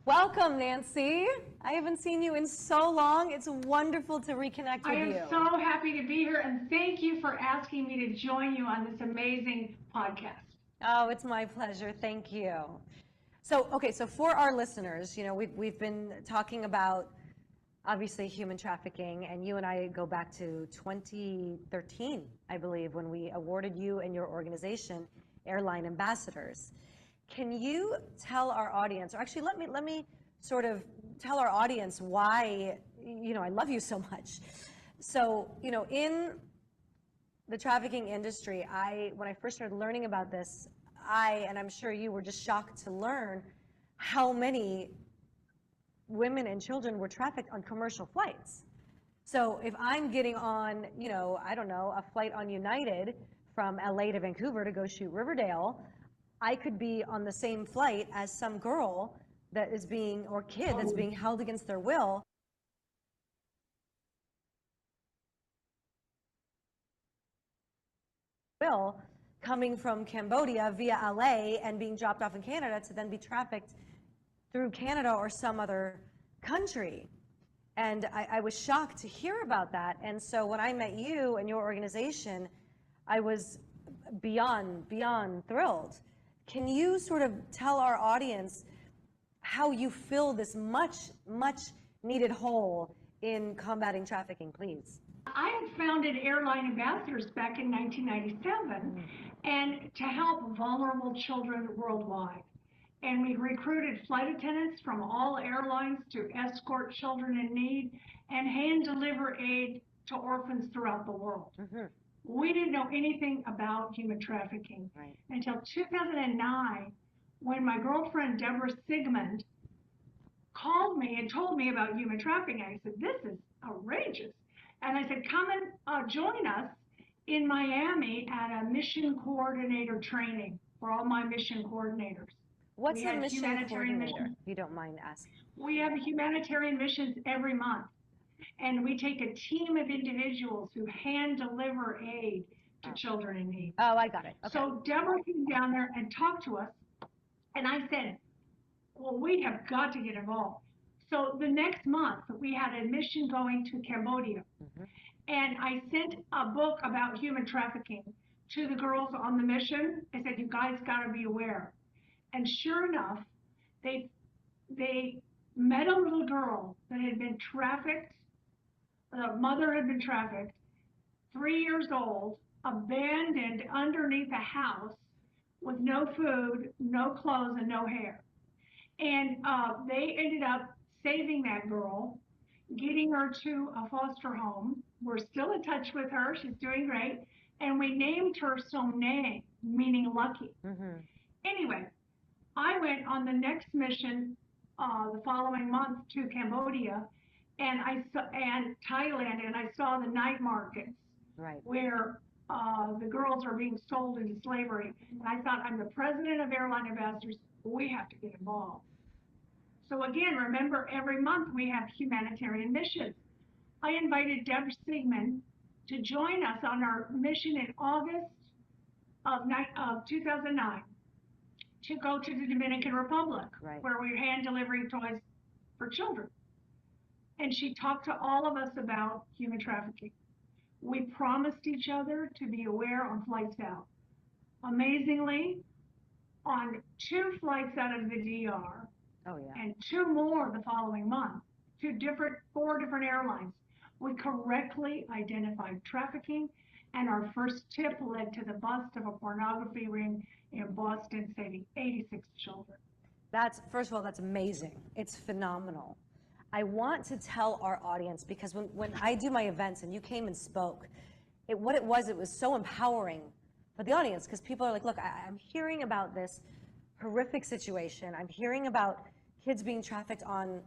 Welcome, Nancy. I haven't seen you in so long. It's wonderful to reconnect with you. I am so happy to be here, and thank you for asking me to join you on this amazing podcast. Oh, it's my pleasure. Thank you. So for our listeners, we've been talking about obviously human trafficking, and you and I go back to 2013, I believe, when we awarded you and your organization Airline Ambassadors. Can you tell our audience, or actually let me sort of tell our audience why, I love you so much. So, in the trafficking industry, when I first started learning about this, and I'm sure you were just shocked to learn how many women and children were trafficked on commercial flights. So if I'm getting on, I don't know, a flight on United from LA to Vancouver to go shoot Riverdale, I could be on the same flight as some girl that is being, or kid that's being held against their will. Coming from Cambodia via LA and being dropped off in Canada to then be trafficked through Canada or some other country. And I was shocked to hear about that. And so when I met you and your organization, I was beyond thrilled. Can you sort of tell our audience how you fill this much needed hole in combating trafficking, please? I had founded Airline Ambassadors back in 1997 and to help vulnerable children worldwide. And we recruited flight attendants from all airlines to escort children in need and hand deliver aid to orphans throughout the world. We didn't know anything about human trafficking until 2009, when my girlfriend Deborah Sigmund called me and told me about human trafficking. I said, this is outrageous. And I said, come and join us in Miami at a mission coordinator training for all my mission coordinators. What's a mission coordinator, if you don't mind asking? We have humanitarian missions every month. And we take a team of individuals who hand deliver aid to children in need. Oh, I got it. Okay. So Deborah came down there and talked to us. And I said, well, we have got to get involved. So the next month, we had a mission going to Cambodia. And I sent a book about human trafficking to the girls on the mission. I said, you guys got to be aware. And sure enough, they met a little girl that had been trafficked. The mother had been trafficked, 3 years old, abandoned underneath a house with no food, no clothes, and no hair. And they ended up saving that girl, getting her to a foster home. We're still in touch with her. She's doing great. And we named her Somnae, meaning lucky. Anyway, I went on the next mission the following month to Cambodia and Thailand, and I saw the night markets where the girls are being sold into slavery. And I thought, I'm the president of Airline Ambassadors. We have to get involved. So again, remember, every month we have humanitarian missions. I invited Deb Sigmund to join us on our mission in August of 2009 to go to the Dominican Republic, where we're hand delivering toys for children. And she talked to all of us about human trafficking. We promised each other to be aware on flights out. Amazingly, on 2 flights out of the DR, and 2 more the following month, 4 different airlines, we correctly identified trafficking, and our first tip led to the bust of a pornography ring in Boston, saving 86 children. First of all, that's amazing. It's phenomenal. I want to tell our audience, because when I do my events and you came and spoke, it was so empowering for the audience, because people are like, look, I'm hearing about this horrific situation. I'm hearing about kids being trafficked on,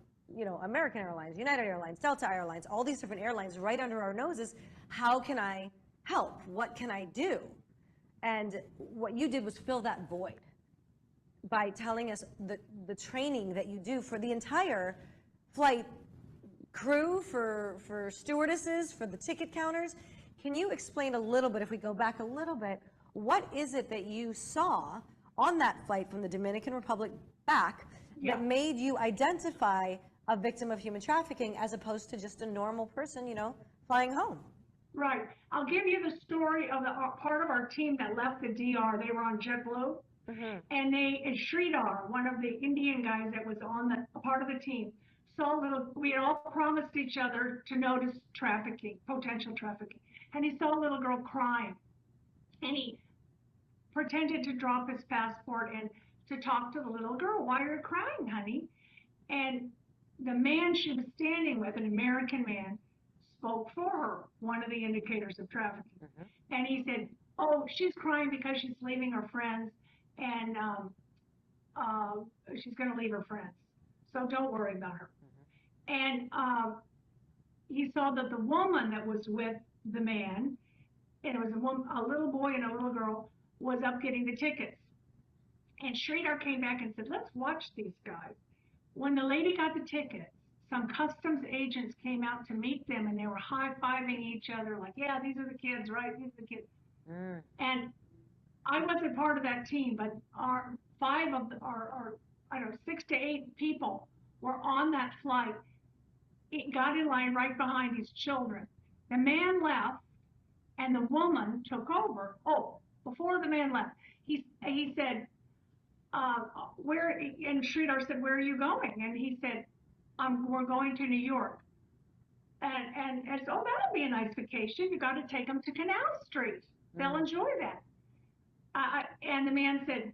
American Airlines, United Airlines, Delta Airlines, all these different airlines right under our noses. How can I help? What can I do? And what you did was fill that void by telling us the training that you do for the entire flight crew, for stewardesses, for the ticket counters. Can you explain a little bit, if we go back a little bit, what is it that you saw on that flight from the Dominican Republic back Yeah. that made you identify a victim of human trafficking as opposed to just a normal person, you know, flying home? Right. I'll give you the story of the part of our team that left the DR. They were on JetBlue, and Sridhar, one of the Indian guys that was on the part of the team, saw a little. We had all promised each other to notice trafficking, potential trafficking, and he saw a little girl crying, and he pretended to drop his passport and to talk to the little girl. Why are you crying, honey? And the man she was standing with, an American man, spoke for her, one of the indicators of trafficking. And he said, oh, she's crying because she's leaving her friends, and she's going to leave her friends. So don't worry about her. And he saw that the woman that was with the man, and it was a little boy and a little girl, was up getting the tickets. And Sridhar came back and said, let's watch these guys. When the lady got the tickets, some customs agents came out to meet them, and they were high-fiving each other like, yeah, these are the kids, right? These are the kids. And I wasn't part of that team, but our I don't know, 6 to 8 people were on that flight. It got in line right behind his children. The man left, and the woman took over. Oh, before the man left, he said, where, and Sridhar said, where are you going? And he said, we're going to New York. And so, oh, that'll be a nice vacation. You got to take them to Canal Street. They'll enjoy that. And the man said,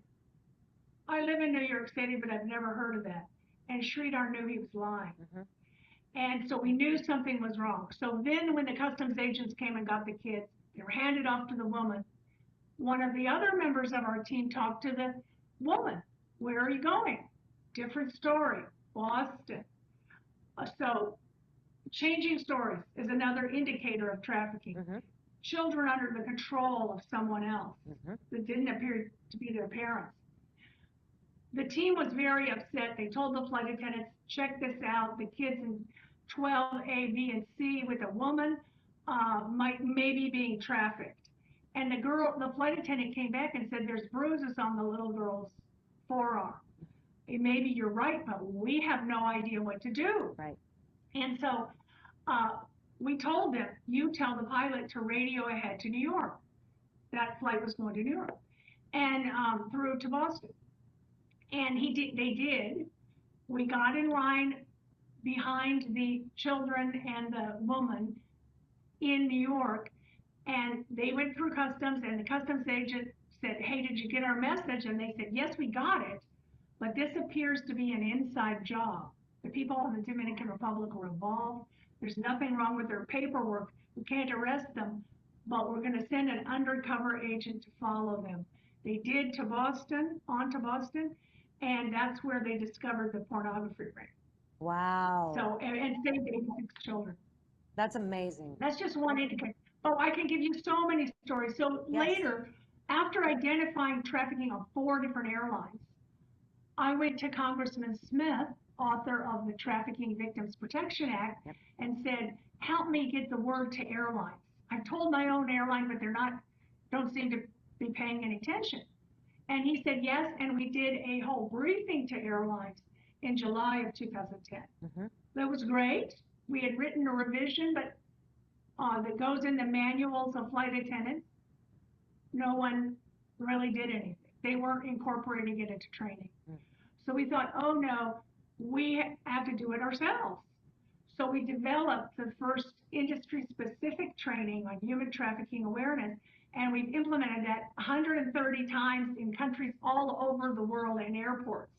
I live in New York City, but I've never heard of that. And Sridhar knew he was lying. And so we knew something was wrong. So then when the customs agents came and got the kids, they were handed off to the woman. One of the other members of our team talked to the woman. Where are you going? Different story. Boston. So changing stories is another indicator of trafficking. Children under the control of someone else that didn't appear to be their parents. The team was very upset. They told the flight attendants, check this out. The kids in 12A, B, and C with a woman maybe being trafficked. And the flight attendant came back and said, there's bruises on the little girl's forearm. Maybe you're right, but we have no idea what to do. Right. And so we told them, you tell the pilot to radio ahead to New York. That flight was going to New York and through to Boston. And they did. We got in line behind the children and the woman in New York, and they went through customs, and the customs agent said, hey, did you get our message? And they said, yes, we got it, but this appears to be an inside job. The people in the Dominican Republic were involved. There's nothing wrong with their paperwork. We can't arrest them, but we're going to send an undercover agent to follow them. They did on to Boston, and that's where they discovered the pornography ring. Wow. So, and saved 86 children. That's amazing. That's just one indicator. Oh, I can give you so many stories. So later, after identifying trafficking on 4 different airlines, I went to Congressman Smith, author of the Trafficking Victims Protection Act, and said, help me get the word to airlines. I've told my own airline, but don't seem to be paying any attention. And he said yes, and we did a whole briefing to airlines in July of 2010. That was great. We had written a revision, but that goes in the manuals of flight attendants. No one really did anything. They weren't incorporating it into training. So we thought, oh no, we have to do it ourselves. So we developed the first industry-specific training on human trafficking awareness, and we've implemented that 130 times in countries all over the world and airports.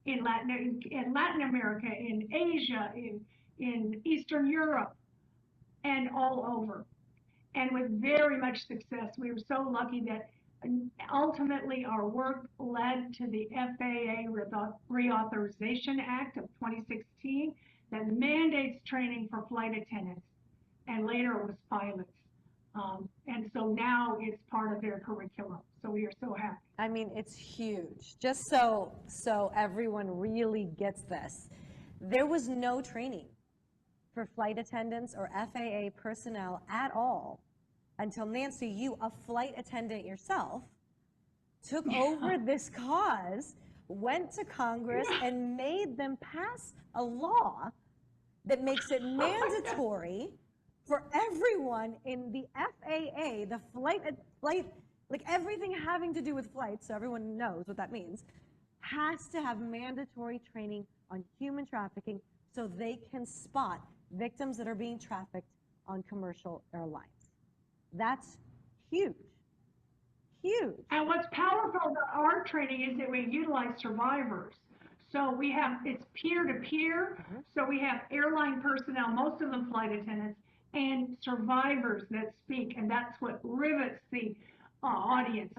In Latin America, in Asia, in Eastern Europe, and all over. And with very much success. We were so lucky that ultimately our work led to the FAA Reauthorization Act of 2016 that mandates training for flight attendants, and later it was pilots. And so now it's part of their curriculum. So we are so happy. I mean, it's huge. Just so everyone really gets this. There was no training for flight attendants or FAA personnel at all until Nancy, you, a flight attendant yourself, took over this cause, went to Congress, and made them pass a law that makes it mandatory for everyone in the FAA, the flight, like everything having to do with flights, so everyone knows what that means, has to have mandatory training on human trafficking so they can spot victims that are being trafficked on commercial airlines. That's huge. Huge. And what's powerful about our training is that we utilize survivors. So we have, it's peer-to-peer. So we have airline personnel, most of them flight attendants, and survivors that speak. And that's what rivets the audience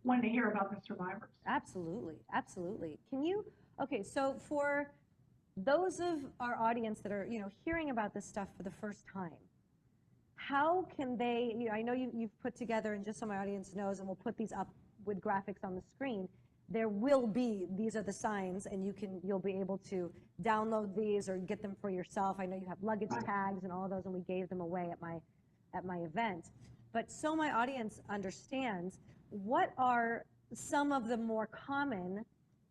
when they hear about the survivors. Absolutely, absolutely. Can you, okay, so for those of our audience that are, hearing about this stuff for the first time, how can they, I know you've put together, and just so my audience knows, and we'll put these up with graphics on the screen, there will be, these are the signs, and you'll be able to download these or get them for yourself. I know you have luggage tags and all of those, and we gave them away at my event. But so my audience understands, what are some of the more common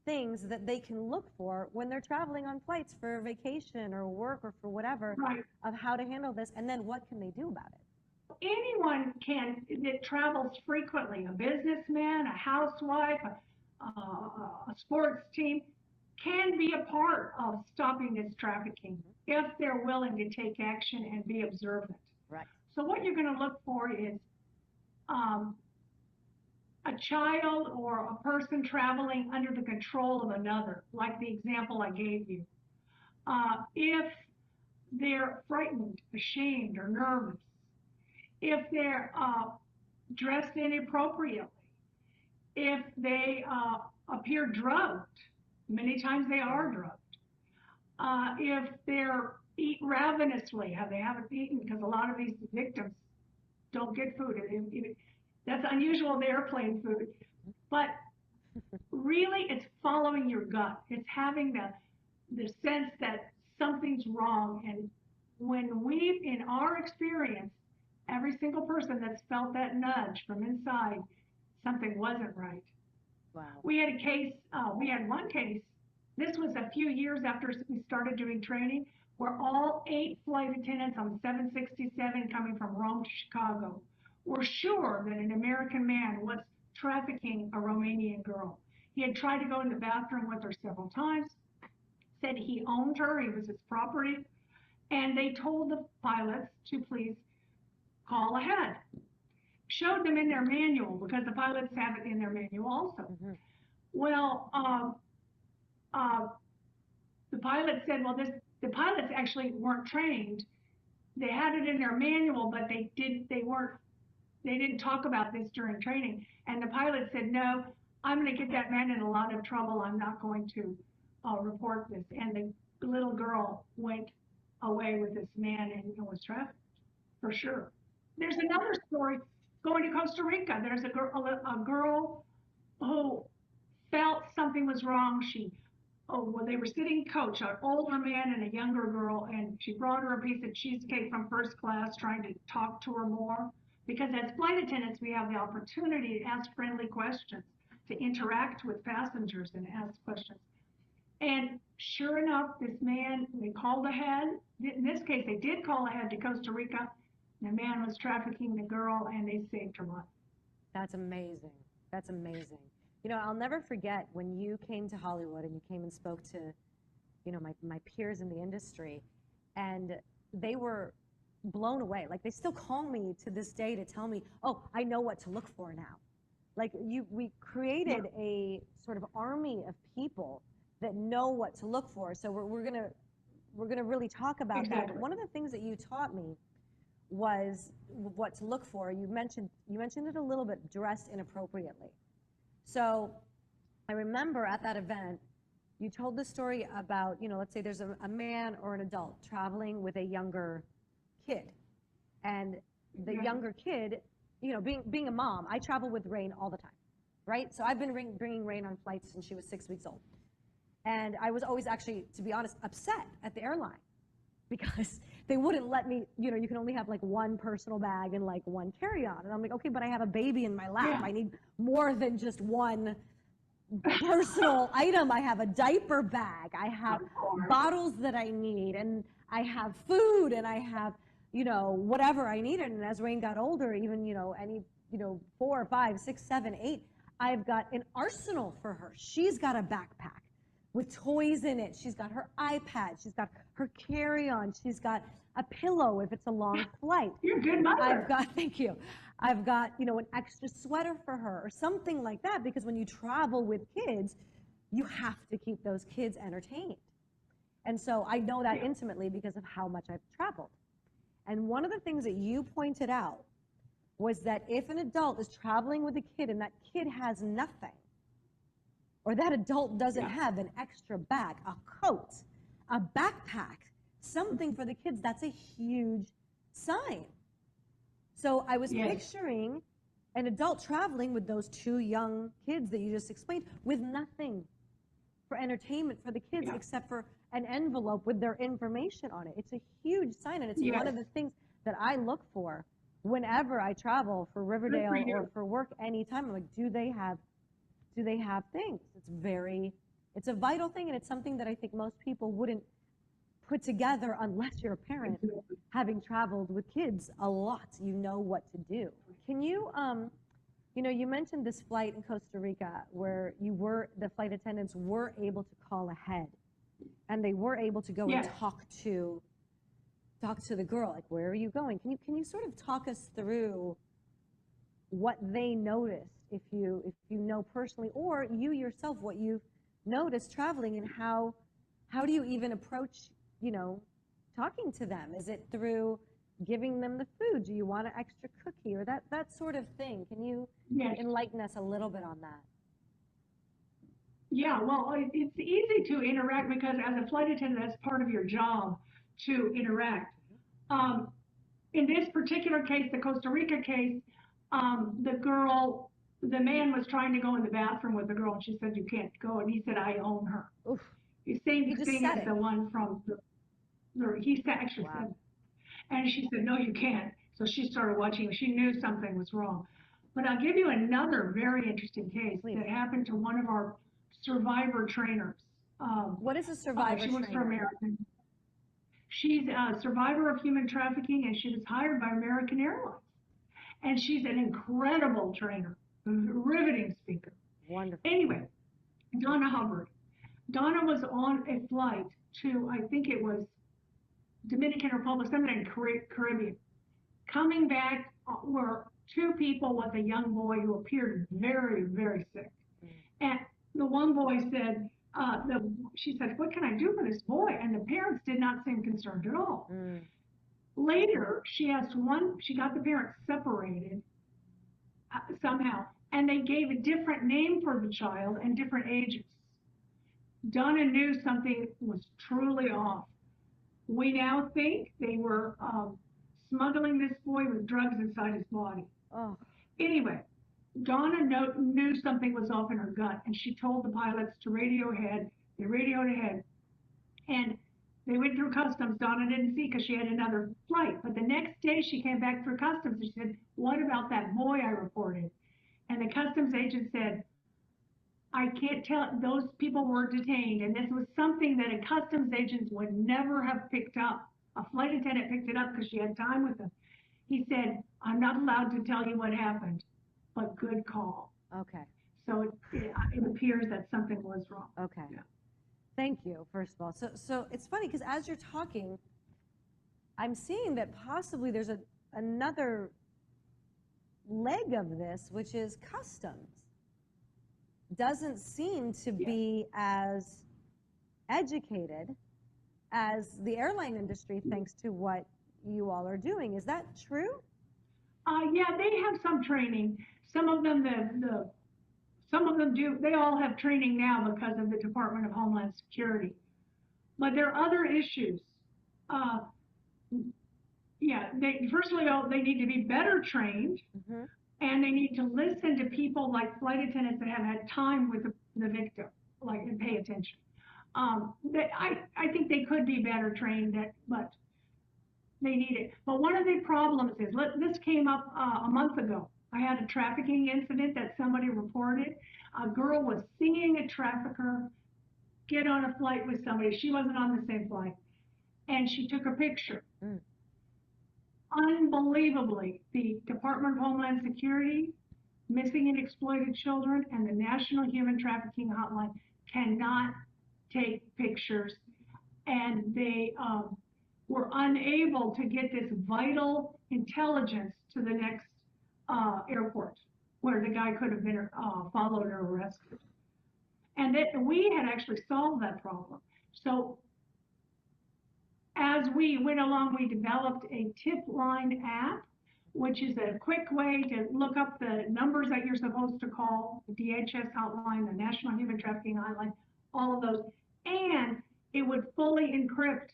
things that they can look for when they're traveling on flights for vacation or work or for whatever, of how to handle this, and then what can they do about it? Anyone that travels frequently, a businessman, a housewife, a sports team, can be a part of stopping this trafficking if they're willing to take action and be observant. Right. So what you're going to look for is a child or a person traveling under the control of another, like the example I gave you. If they're frightened, ashamed, or nervous, if they're dressed inappropriately, if they appear drugged, many times they are drugged, if they're eat ravenously, they haven't eaten, because a lot of these victims don't get food. That's unusual in the airplane food. But really, it's following your gut. It's having the sense that something's wrong. And when we've, in our experience, every single person that's felt that nudge from inside, something wasn't right. Wow. We had a case, we had one case, this was a few years after we started doing training, where all 8 flight attendants on 767 coming from Rome to Chicago were sure that an American man was trafficking a Romanian girl. He had tried to go in the bathroom with her several times, said he owned her, he was his property, and they told the pilots to please call ahead. Showed them in their manual, because the pilots have it in their manual also. Well, the pilot said, well, the pilots actually weren't trained. They had it in their manual, but they didn't talk about this during training. And the pilot said, no, I'm going to get that man in a lot of trouble. I'm not going to report this. And the little girl went away with this man and was trafficked, for sure. There's another story going to Costa Rica. There's a girl who felt something was wrong. They were sitting coach, an older man and a younger girl, and she brought her a piece of cheesecake from first class, trying to talk to her more. Because as flight attendants, we have the opportunity to ask friendly questions, to interact with passengers and ask questions. And sure enough, this man, they called ahead. In this case, they did call ahead to Costa Rica. The man was trafficking the girl, and they saved her life. That's amazing. That's amazing. I'll never forget when you came to Hollywood and you came and spoke to, my peers in the industry, and they were blown away. Like, they still call me to this day to tell me, oh, I know what to look for now. Like, we created a sort of army of people that know what to look for. So we're gonna really talk about that. But one of the things that you taught me was what to look for. You mentioned it a little bit, dressed inappropriately. So I remember at that event, you told the story about, let's say there's a man or an adult traveling with a younger kid. And the younger kid, being a mom, I travel with Rain all the time, right? So I've been bringing Rain on flights since she was 6 weeks old. And I was always actually, to be honest, upset at the airline because they wouldn't let me, you know, you can only have like one personal bag and like one carry-on. And I'm like, okay, but I have a baby in my lap. Yeah. I need more than just one personal item. I have a diaper bag. I have bottles that I need, and I have food, and I have, you know, whatever I needed. And as Rain got older, even, you know, any, you know, 4, 5, 6, 7, 8, I've got an arsenal for her. She's got a backpack with toys in it. She's got her iPad. She's got her carry-on. She's got a pillow if it's a long flight. You're a good mother. Thank you. I've got, you know, an extra sweater for her or something like that, because when you travel with kids, you have to keep those kids entertained. And so I know that intimately because of how much I've traveled. And one of the things that you pointed out was that if an adult is traveling with a kid and that kid has nothing, or that adult doesn't have an extra bag, a coat, a backpack, something for the kids, that's a huge sign. So I was picturing an adult traveling with those 2 young kids that you just explained with nothing for entertainment for the kids except for an envelope with their information on it. It's a huge sign, and it's one of the things that I look for whenever I travel for Riverdale or for work anytime. I'm like, do they have things? It's a vital thing, and it's something that I think most people wouldn't put together unless you're a parent having traveled with kids a lot. You know what to do. Can you, you know, you mentioned this flight in Costa Rica where the flight attendants were able to call ahead, and they were able to go and talk to the girl, like, where are you going? Can you sort of talk us through what they noticed, if you know personally, or you yourself, what you've noticed traveling, and how do you even approach, you know, talking to them? Is it through giving them the food? Do you want an extra cookie or that sort of thing? Can you enlighten us a little bit on that? Yeah, well, it's easy to interact because as a flight attendant, that's part of your job to interact. In this particular case, the Costa Rica case, the man was trying to go in the bathroom with the girl, and she said, you can't go. And he said, I own her. Oof. The same thing as the one from he actually said that. And she said, no, you can't. So she started watching. She knew something was wrong. But I'll give you another very interesting case that happened to one of our survivor trainers. What is a survivor trainer? She was for American. She's a survivor of human trafficking, and she was hired by American Airlines. And she's an incredible trainer, a riveting speaker. Wonderful. Anyway, Donna Hubbard. Donna was on a flight to, I think it was Dominican Republic, something in Caribbean. Coming back were 2 people with a young boy who appeared very, very sick. And the one boy said, she said, what can I do for this boy? And the parents did not seem concerned at all. Later, she got the parents separated somehow, and they gave a different name for the child and different ages. Donna knew something was truly off. We now think they were smuggling this boy with drugs inside his body. Oh. Anyway, Donna knew something was off in her gut, and she told the pilots to radio ahead. They radioed ahead, and they went through customs. Donna didn't see because she had another flight. But the next day she came back through customs and she said, what about that boy I reported? And the customs agent said, I can't tell. Those people were detained, and this was something that a customs agent would never have picked up. A flight attendant picked it up because she had time with them. He said, I'm not allowed to tell you what happened, but good call. Okay. So it appears that something was wrong. Okay. Yeah. Thank you, first of all. So it's funny because as you're talking, I'm seeing that possibly there's another leg of this, which is customs. Doesn't seem to be as educated as the airline industry, thanks to what you all are doing. Is that true? Yeah, they have some training. Some of them, some of them do. They all have training now because of the Department of Homeland Security. But there are other issues. First of all, they need to be better trained, and they need to listen to people like flight attendants that have had time with the victim, and pay attention. I think they could be better trained, but They need it. But one of the problems is, this came up a month ago. I had a trafficking incident that somebody reported. A girl was seeing a trafficker get on a flight with somebody. She wasn't on the same flight. And she took a picture. Mm. Unbelievably, the Department of Homeland Security, Missing and Exploited Children, and the National Human Trafficking Hotline cannot take pictures. And they were unable to get this vital intelligence to the next airport where the guy could have been followed or arrested. And we had actually solved that problem. So as we went along, we developed a tip line app, which is a quick way to look up the numbers that you're supposed to call, the DHS hotline, the National Human Trafficking Hotline, all of those. And it would fully encrypt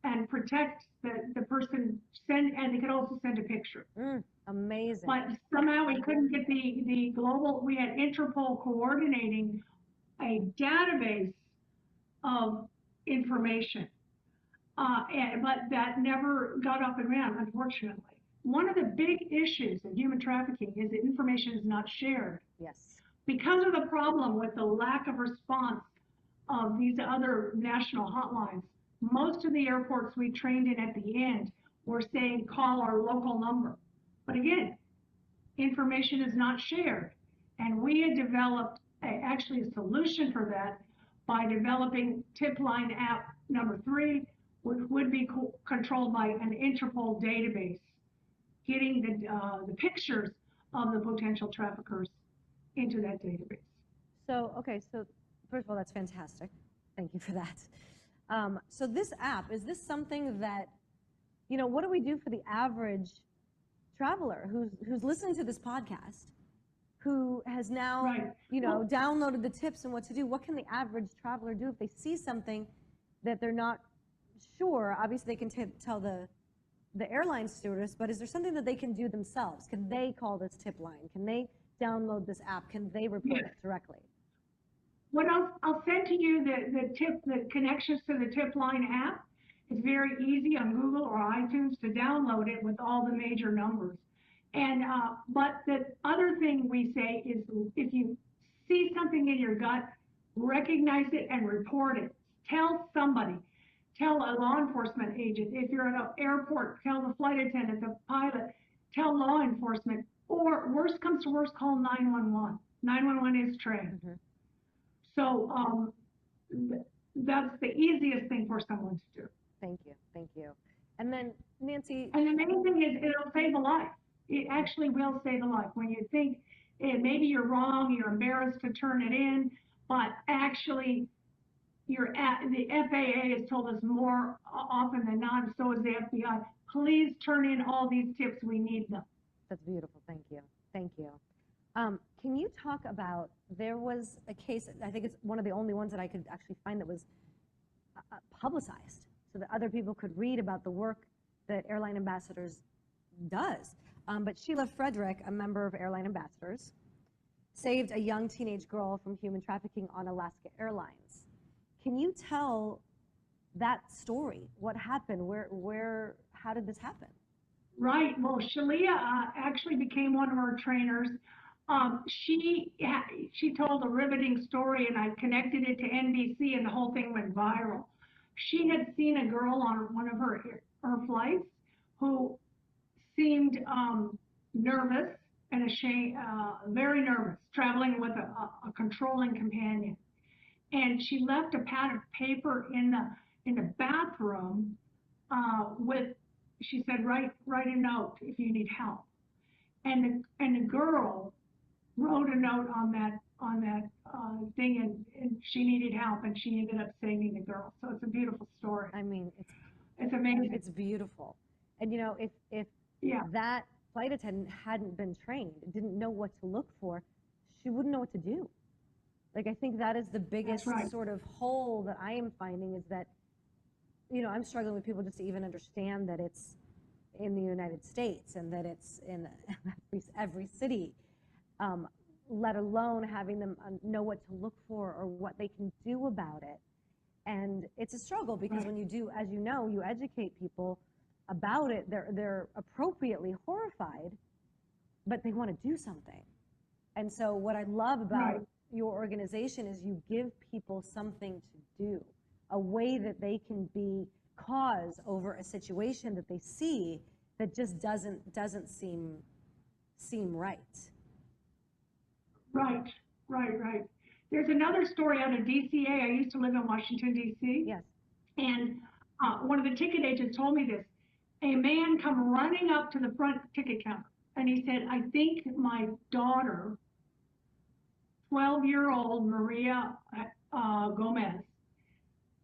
and protect the person, and they could also send a picture. Amazing. But somehow we couldn't get the global, we had Interpol coordinating a database of information. But that never got up and ran, unfortunately. One of the big issues in human trafficking is that information is not shared. Yes. Because of the problem with the lack of response of these other national hotlines, most of the airports we trained in at the end were saying, call our local number. But again, information is not shared. And we had developed actually a solution for that by developing tip line app number 3, which would be controlled by an Interpol database, getting the pictures of the potential traffickers into that database. So, okay, so first of all, that's fantastic. Thank you for that. So this app, is this something that, what do we do for the average traveler who's listening to this podcast, who has now, downloaded the tips and what to do? What can the average traveler do if they see something that they're not sure? Obviously, they can tell the airline stewardess, but is there something that they can do themselves? Can they call this tip line? Can they download this app? Can they report it directly? What I'll send to you the connections to the tip line app. It's very easy on Google or iTunes to download it with all the major numbers. And but the other thing we say is, if you see something in your gut, recognize it and report it. Tell somebody. Tell a law enforcement agent. If you're at an airport, tell the flight attendant, the pilot. Tell law enforcement. Or worst comes to worst, call 911. 911 is trained. Mm-hmm. So that's the easiest thing for someone to do. Thank you, thank you. And then, Nancy. And the main thing is, it'll save a life. It actually will save a life. When you think maybe you're wrong, you're embarrassed to turn it in, but actually the FAA has told us more often than not, and so is the FBI, please turn in all these tips, we need them. That's beautiful, thank you, thank you. Can you talk about, there was a case, I think it's one of the only ones that I could actually find that was publicized, so that other people could read about the work that Airline Ambassadors does. But Shelia Fedrick, a member of Airline Ambassadors, saved a young teenage girl from human trafficking on Alaska Airlines. Can you tell that story? What happened? How did this happen? Right. Well, Shelia actually became one of our trainers. She told a riveting story, and I connected it to NBC, and the whole thing went viral. She had seen a girl on one of her flights who seemed nervous and ashamed, very nervous, traveling with a controlling companion. And she left a pad of paper in the bathroom she said, write a note if you need help. And the girl wrote a note on that thing, and she needed help, and she ended up saving the girl. So it's a beautiful story. I mean, it's amazing. It's beautiful. And if that flight attendant hadn't been trained, didn't know what to look for, she wouldn't know what to do. Like, I think that is the biggest sort of hole that I am finding, is that, I'm struggling with people just to even understand that it's in the United States and that it's in every city, let alone having them know what to look for or what they can do about it. And it's a struggle, because when you do, as you know, you educate people, about it. They're appropriately horrified, but they want to do something. And so what I love about your organization is you give people something to do, a way that they can be cause over a situation that they see that just doesn't seem right. Right. There's another story out of DCA. I used to live in Washington, D.C. Yes. And one of the ticket agents told me this. A man come running up to the front ticket counter, and he said, I think my daughter, 12-year-old Maria Gomez,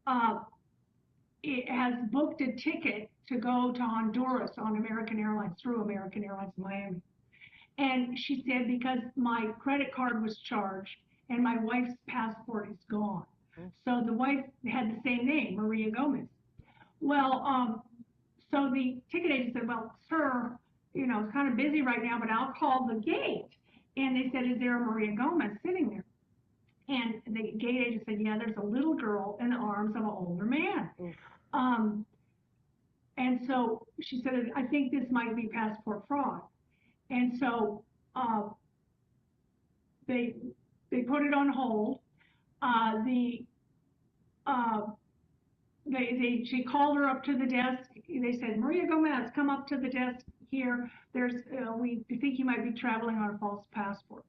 has booked a ticket to go to Honduras on American Airlines, through American Airlines Miami. And she said, because my credit card was charged and my wife's passport is gone. So the wife had the same name, Maria Gomez. Well, so the ticket agent said, well, sir, you know, it's kind of busy right now, but I'll call the gate. And they said, is there a Maria Gomez sitting there? And the gate agent said, yeah, there's a little girl in the arms of an older man. And so she said, I think this might be passport fraud. And so they put it on hold. She called her up to the desk. They said, Maria Gomez, come up to the desk here. We think you might be traveling on a false passport.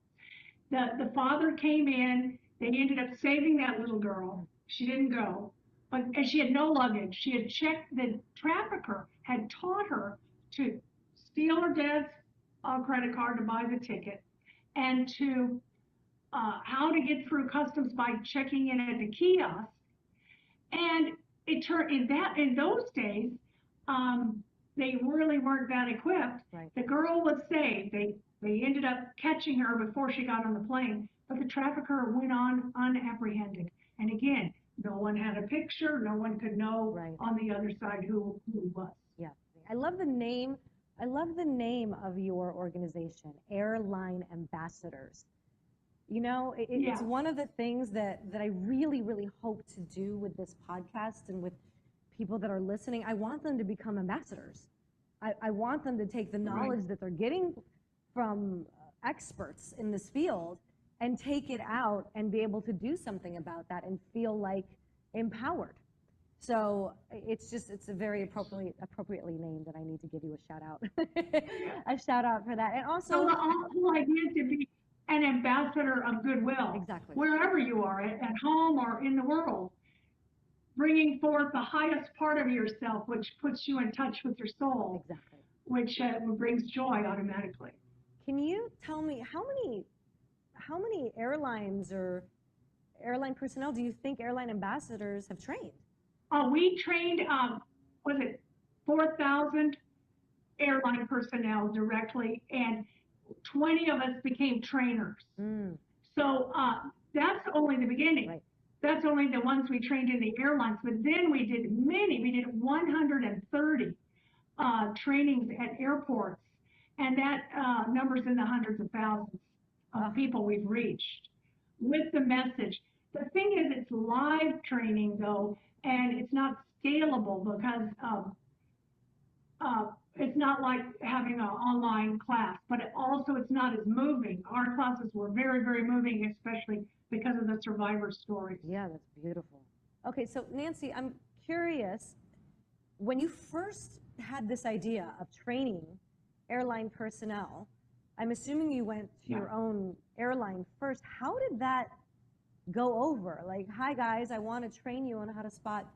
The father came in. They ended up saving that little girl. She didn't go, and she had no luggage. She had checked. The trafficker had taught her to steal her dad's credit card to buy the ticket, and to how to get through customs by checking in at the kiosk. And it turned in those days, they really weren't that equipped. Right. The girl was saved. They ended up catching her before she got on the plane, but the trafficker went on unapprehended. And again, no one had a picture. No one could know on the other side who he was. Yeah, I love the name. I love the name of your organization, Airline Ambassadors. You know, it's one of the things that I really, really hope to do with this podcast and with people that are listening. I want them to become ambassadors. I want them to take the knowledge that they're getting from experts in this field and take it out and be able to do something about that and feel like empowered. So it's a very appropriately named, and I need to give you a shout out. A shout out for that. And also, so the whole idea is to be an ambassador of goodwill. Exactly. Wherever you are, at home or in the world, bringing forth the highest part of yourself, which puts you in touch with your soul. Exactly. Which brings joy automatically. Can you tell me how many airlines or airline personnel do you think airline ambassadors have trained? We trained, 4,000 airline personnel directly, and 20 of us became trainers. So that's only the beginning. Right. That's only the ones we trained in the airlines, but then we did 130 trainings at airports, and that number's in the hundreds of thousands of people we've reached with the message. The thing is, it's live training though, and it's not scalable because it's not like having an online class, but it's not as moving. Our classes were very, very moving, especially because of the survivor stories. Yeah, that's beautiful. Okay, so Nancy, I'm curious, when you first had this idea of training airline personnel, I'm assuming you went to your own airline first. How did that go over? Like, hi guys, I want to train you on how to spot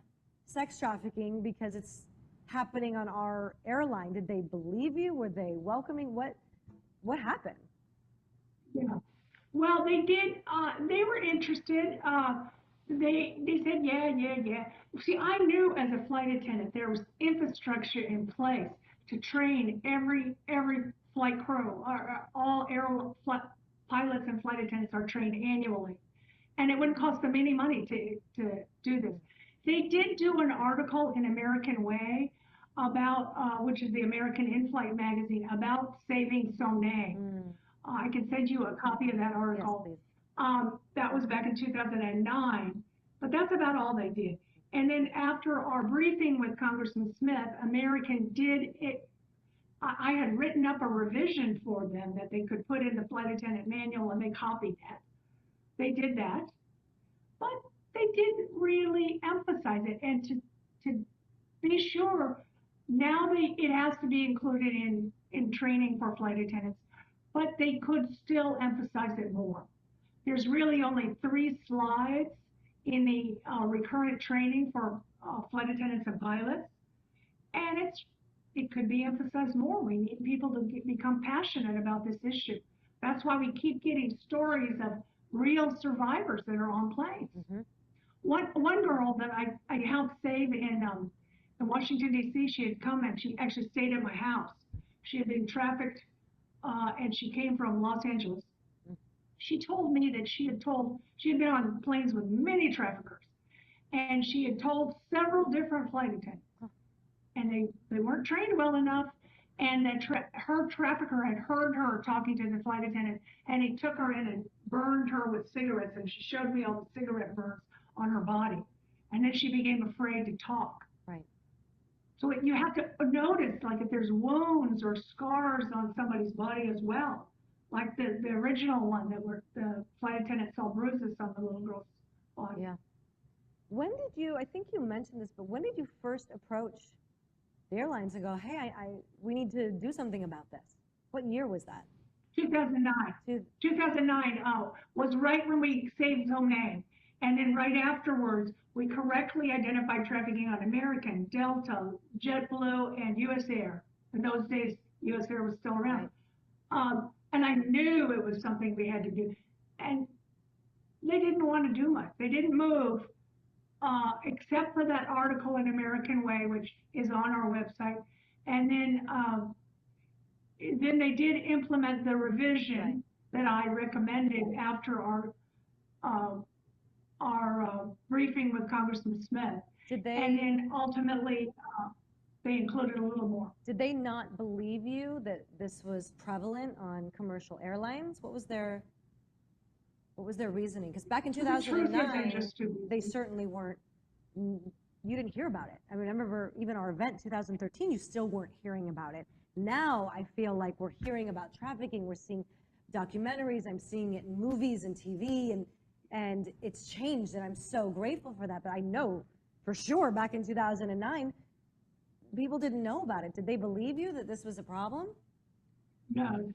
sex trafficking because it's happening on our airline. Did they believe you? Were they welcoming? What happened? Yeah. Well, they did. They were interested. They said, yeah. See, I knew as a flight attendant there was infrastructure in place to train every flight crew. All pilots and flight attendants are trained annually, and it wouldn't cost them any money to do this. They did do an article in American Way about, which is the American In-Flight magazine, about saving Soné. I can send you a copy of that article. Yes, please. That was back in 2009, but that's about all they did. And then after our briefing with Congressman Smith, American did it. I had written up a revision for them that they could put in the flight attendant manual, and they copied that. They did that, but they didn't really emphasize it. And to be sure, now it has to be included in training for flight attendants, but they could still emphasize it more. There's really only 3 slides in the recurrent training for flight attendants and pilots, and it could be emphasized more. We need people to become passionate about this issue. That's why we keep getting stories of real survivors that are on planes. Mm-hmm. One girl that I helped save in Washington, D.C., she had come and she actually stayed at my house. She had been trafficked and she came from Los Angeles. She told me that she had been on planes with many traffickers, and she had told several different flight attendants, and they weren't trained well enough, and that her trafficker had heard her talking to the flight attendant, and he took her in and burned her with cigarettes, and she showed me all the cigarette burns on her body, and then she became afraid to talk. Right. So you have to notice, like, if there's wounds or scars on somebody's body as well. Like the original one that were the flight attendant saw bruises on the little girl's body. Yeah. When did you, I think you mentioned this, but when did you first approach the airlines and go, hey, we need to do something about this? What year was that? 2009. 2009 was right when we saved Zonet. And then right afterwards, we correctly identified trafficking on American, Delta, JetBlue, and US Air. In those days, US Air was still around. Right. And I knew it was something we had to do. And they didn't want to do much. They didn't move, except for that article in American Way, which is on our website. And then they did implement the revision that I recommended after our briefing with Congressman Smith. Did they? And then ultimately, they included a little more. Did they not believe you that this was prevalent on commercial airlines? What was their reasoning? Because back in 2009, they certainly weren't. You didn't hear about it. I mean, I remember even our event 2013, you still weren't hearing about it. Now I feel like we're hearing about trafficking. We're seeing documentaries. I'm seeing it in movies and TV, and it's changed, and I'm so grateful for that. But I know for sure back in 2009, people didn't know about it. Did they believe you that this was a problem? No.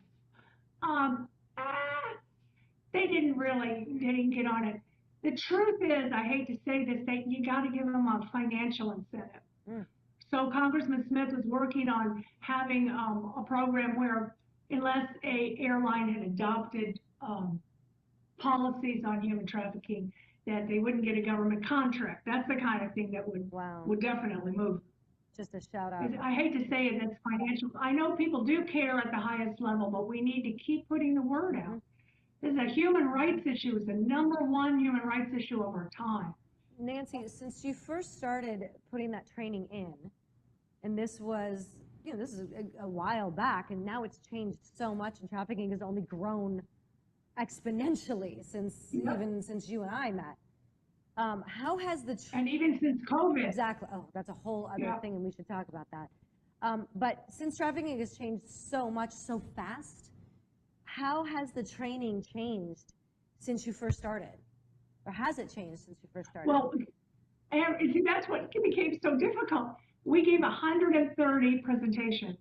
They didn't get on it. The truth is, I hate to say this, you got to give them a financial incentive. Mm. So Congressman Smith was working on having a program where, unless a airline had adopted policies on human trafficking, that they wouldn't get a government contract. That's the kind of thing that would definitely move. Just a shout out. I hate to say it, that's financial. I know people do care at the highest level, but we need to keep putting the word out. This is a human rights issue. It's the #1 human rights issue of our time. Nancy, since you first started putting that training in, and this was, this is a while back, and now it's changed so much, and trafficking has only grown exponentially since even since you and I met. How has the and even since COVID. Exactly. Oh, that's a whole other thing, and we should talk about that. But since trafficking has changed so much, so fast, how has the training changed since you first started? Or has it changed since you first started? Well, and see, that's what became so difficult. We gave 130 presentations,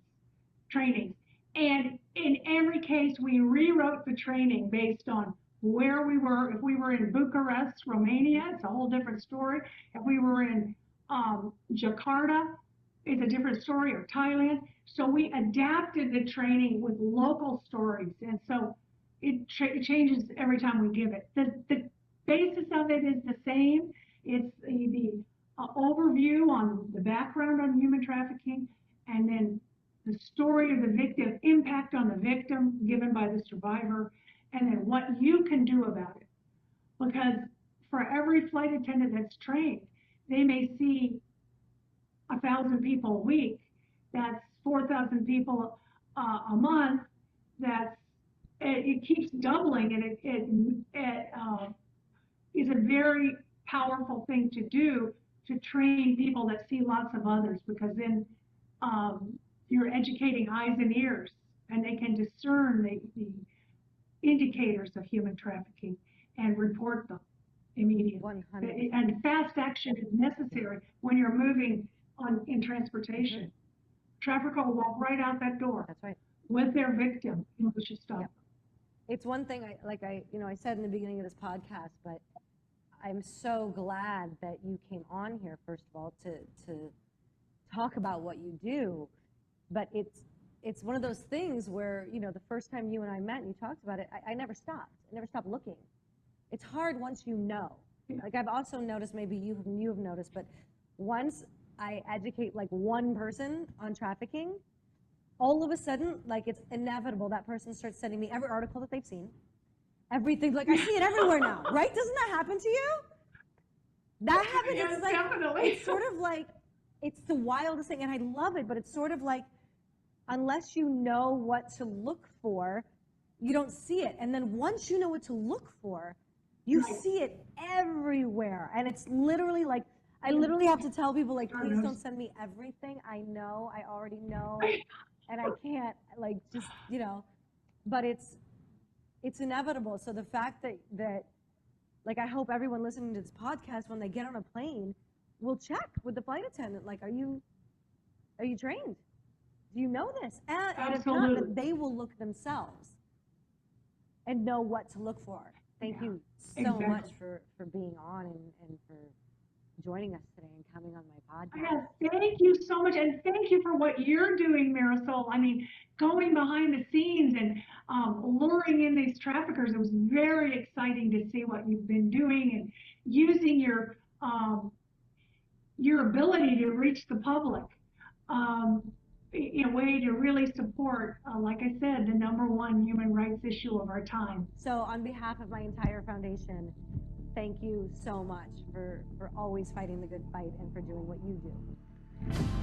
trainings, and in every case, we rewrote the training based on where we were. If we were in Bucharest, Romania, it's a whole different story. If we were in Jakarta, it's a different story, or Thailand. So we adapted the training with local stories, and so it changes every time we give it. The basis of it is the same. It's the overview on the background on human trafficking, and then the story of the victim, impact on the victim given by the survivor, and then what you can do about it. Because for every flight attendant that's trained, they may see 1,000 people a week. That's 4,000 people a month. It keeps doubling, and it is a very powerful thing to do to train people that see lots of others, because then you're educating eyes and ears, and they can discern the indicators of human trafficking and report them immediately. 100%. And fast action is necessary when you're moving in transportation. Trafficker will walk right out that door. That's right. With their victim, you should stop. Yep. It's one thing I said in the beginning of this podcast, but I'm so glad that you came on here, first of all, to talk about what you do. But it's one of those things where, the first time you and I met and you talked about it, I never stopped. I never stopped looking. It's hard once you know. Yeah. Like I've also noticed, maybe you have noticed, but once I educate like one person on trafficking, all of a sudden, like it's inevitable that person starts sending me every article that they've seen, everything. Like I see it everywhere now, right? Doesn't that happen to you? That happens. Yes, it's like, definitely. It's sort of like, it's the wildest thing, and I love it, but it's sort of like, unless you know what to look for, you don't see it. And then once you know what to look for, you see it everywhere. And it's literally like, I literally have to tell people, like, please don't send me everything. I know, I already know, and I can't, like, just, but it's inevitable. So the fact that like, I hope everyone listening to this podcast, when they get on a plane, will check with the flight attendant, like, are you trained? Do you know this? And if not, then they will look themselves and know what to look for. Thank you so much for being on and for joining us today and coming on my podcast. Yes, thank you so much, and thank you for what you're doing, Marisol. I mean, going behind the scenes and luring in these traffickers. It was very exciting to see what you've been doing and using your ability to reach the public in a way to really support, like I said, the #1 human rights issue of our time. So on behalf of my entire foundation, thank you so much for always fighting the good fight and for doing what you do.